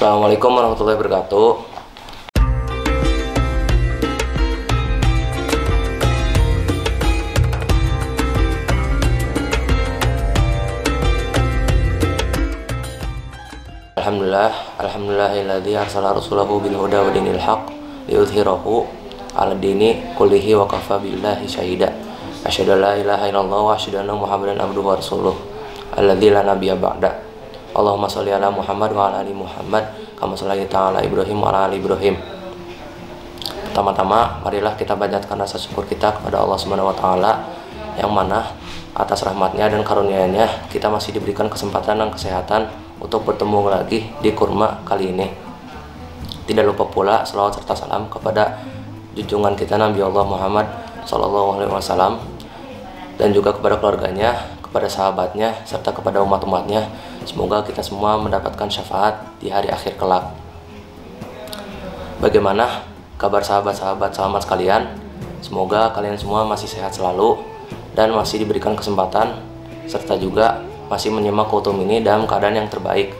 Assalamualaikum warahmatullahi wabarakatuh. Alhamdulillahilladzi arsala rasulahu bil huda wa dinil haq liyudhhirahu 'ala dini kullihi wa kafa billahi syahida. Asyhadu an la ilaha illallah wa asyhadu anna Muhammadan abduhu wa rasuluh alladzi la nabiyya ba'da. Allahumma sholli ala Muhammad wa ala ali Muhammad kama shallaita ala Ibrahim wa ala ali Ibrahim. Pertama-tama marilah kita panjatkan rasa syukur kita kepada Allah Subhanahu wa taala yang mana atas rahmatnya dan karunia-Nya kita masih diberikan kesempatan dan kesehatan untuk bertemu lagi di kurma kali ini. Tidak lupa pula selawat serta salam kepada junjungan kita Nabi Allah Muhammad Sallallahu Alaihi Wasallam dan juga kepada keluarganya, kepada sahabatnya, serta kepada umat-umatnya. Semoga kita semua mendapatkan syafaat di hari akhir kelak. Bagaimana kabar sahabat-sahabat selamat sekalian? Semoga kalian semua masih sehat selalu dan masih diberikan kesempatan serta juga masih menyimak Kultum ini dalam keadaan yang terbaik.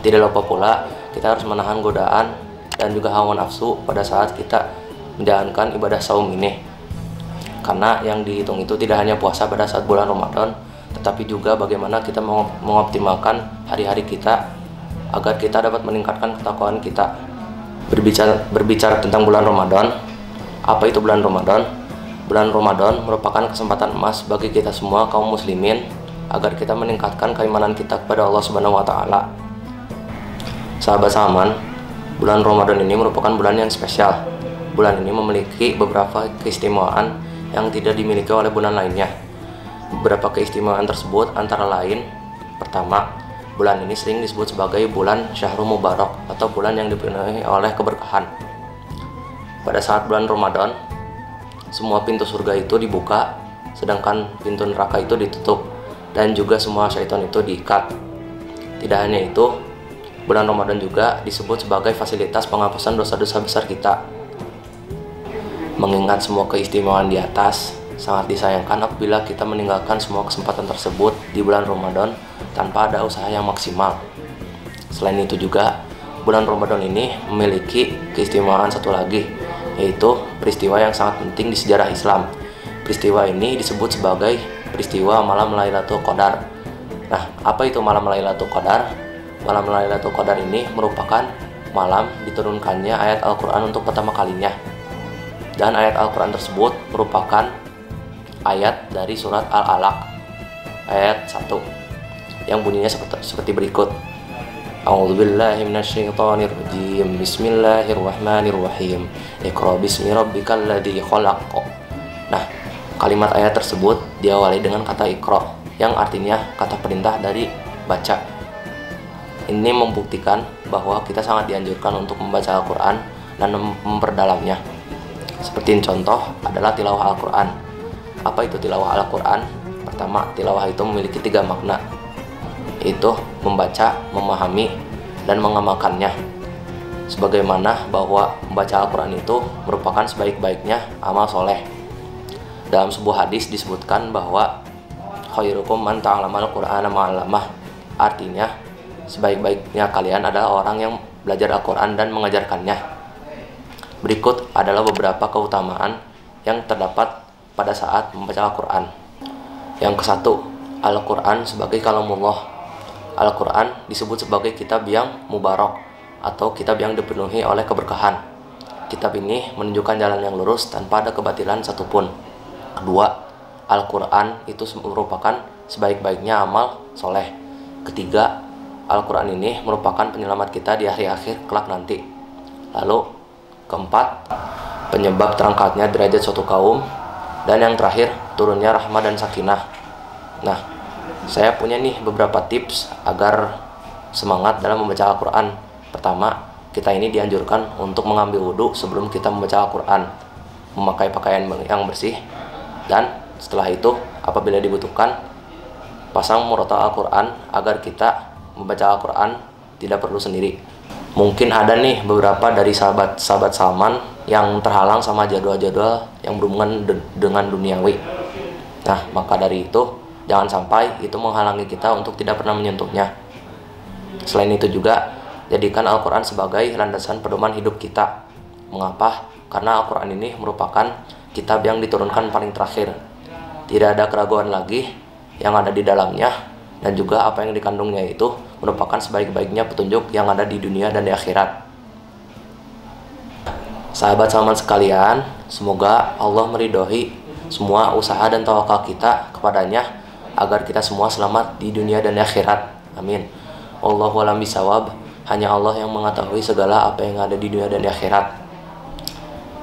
Tidak lupa pula kita harus menahan godaan dan juga hawa nafsu pada saat kita menjalankan ibadah saum ini. Karena yang dihitung itu tidak hanya puasa pada saat bulan Ramadan, tetapi juga bagaimana kita mengoptimalkan hari-hari kita agar kita dapat meningkatkan ketakwaan kita. Berbicara tentang bulan Ramadan, apa itu bulan Ramadan? Bulan Ramadan merupakan kesempatan emas bagi kita semua kaum muslimin agar kita meningkatkan keimanan kita kepada Allah Subhanahu wa taala. Sahabat Saman, bulan Ramadan ini merupakan bulan yang spesial. Bulan ini memiliki beberapa keistimewaan yang tidak dimiliki oleh bulan lainnya. Beberapa keistimewaan tersebut antara lain, pertama, bulan ini sering disebut sebagai bulan Syahrul Mubarak atau bulan yang dipenuhi oleh keberkahan. Pada saat bulan Ramadan, semua pintu surga itu dibuka, sedangkan pintu neraka itu ditutup, dan juga semua syaitan itu diikat. Tidak hanya itu, bulan Ramadan juga disebut sebagai fasilitas penghapusan dosa-dosa besar kita. Mengingat semua keistimewaan di atas, sangat disayangkan apabila kita meninggalkan semua kesempatan tersebut di bulan Ramadan tanpa ada usaha yang maksimal. Selain itu juga, bulan Ramadan ini memiliki keistimewaan satu lagi, yaitu peristiwa yang sangat penting di sejarah Islam. Peristiwa ini disebut sebagai peristiwa malam Lailatul Qadar. Nah, apa itu malam Lailatul Qadar? Malam Lailatul Qadar ini merupakan malam diturunkannya ayat Al-Quran untuk pertama kalinya. Dan ayat Al-Quran tersebut merupakan ayat dari surat Al-Alaq ayat 1 yang bunyinya seperti berikut. A'udzubillahi minasyaitonirrajim. Bismillahirrahmanirrahim. Iqra bismi rabbikal ladzi khalaq. Nah, kalimat ayat tersebut diawali dengan kata Iqra yang artinya kata perintah dari baca. Ini membuktikan bahwa kita sangat dianjurkan untuk membaca Al-Quran dan memperdalamnya. Seperti contoh adalah tilawah Al-Quran. Apa itu tilawah Al-Quran? Pertama, tilawah itu memiliki 3 makna, yaitu membaca, memahami, dan mengamalkannya. Sebagaimana bahwa membaca Al-Quran itu merupakan sebaik-baiknya amal soleh. Dalam sebuah hadis disebutkan bahwa khairukum man ta'allamal Qur'ana ma'allamah. Artinya, sebaik-baiknya kalian adalah orang yang belajar Al-Quran dan mengajarkannya. Berikut adalah beberapa keutamaan yang terdapat pada saat membaca Al-Quran. Yang ke-1, Al-Quran sebagai kalamullah. Al-Quran disebut sebagai kitab yang mubarak atau kitab yang dipenuhi oleh keberkahan. Kitab ini menunjukkan jalan yang lurus tanpa ada kebatilan satupun. Kedua, Al-Quran itu merupakan sebaik-baiknya amal soleh. Ketiga, Al-Quran ini merupakan penyelamat kita di akhir-akhir kelak nanti. Lalu keempat, penyebab terangkatnya derajat suatu kaum. Dan yang terakhir, turunnya rahmah dan sakinah. Nah, saya punya nih beberapa tips agar semangat dalam membaca Al-Quran. Pertama, kita ini dianjurkan untuk mengambil wudhu sebelum kita membaca Al-Quran, memakai pakaian yang bersih, dan setelah itu apabila dibutuhkan pasang murotal Al-Quran agar kita membaca Al-Quran tidak perlu sendiri. Mungkin ada nih beberapa dari sahabat-sahabat Salman yang terhalang sama jadwal-jadwal yang berhubungan dengan duniawi. Nah, maka dari itu jangan sampai itu menghalangi kita untuk tidak pernah menyentuhnya. Selain itu juga jadikan Al-Quran sebagai landasan pedoman hidup kita. Mengapa? Karena Al-Quran ini merupakan kitab yang diturunkan paling terakhir. Tidak ada keraguan lagi yang ada di dalamnya, dan juga apa yang dikandungnya itu merupakan sebaik-baiknya petunjuk yang ada di dunia dan di akhirat. Sahabat Salman sekalian, semoga Allah meridhoi semua usaha dan tawakal kita kepadanya agar kita semua selamat di dunia dan di akhirat. Amin. Wallahu a'lam bishawab. Hanya Allah yang mengetahui segala apa yang ada di dunia dan di akhirat.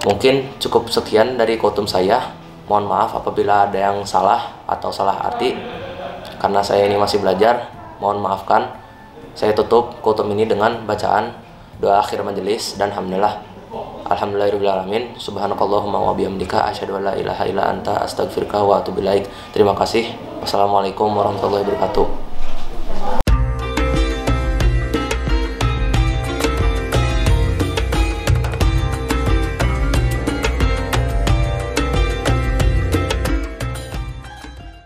Mungkin cukup sekian dari khutum saya. Mohon maaf apabila ada yang salah atau salah arti, karena saya ini masih belajar. Mohon maafkan. Saya tutup khutum ini dengan bacaan doa akhir majelis dan alhamdulillah. Alhamdulillahirrahmanirrahim. Subhanakallahumma wa bihamdika asyhadu an la ilaha illa anta astaghfiruka wa atubu ilaik. Terima kasih. Wassalamualaikum warahmatullahi wabarakatuh.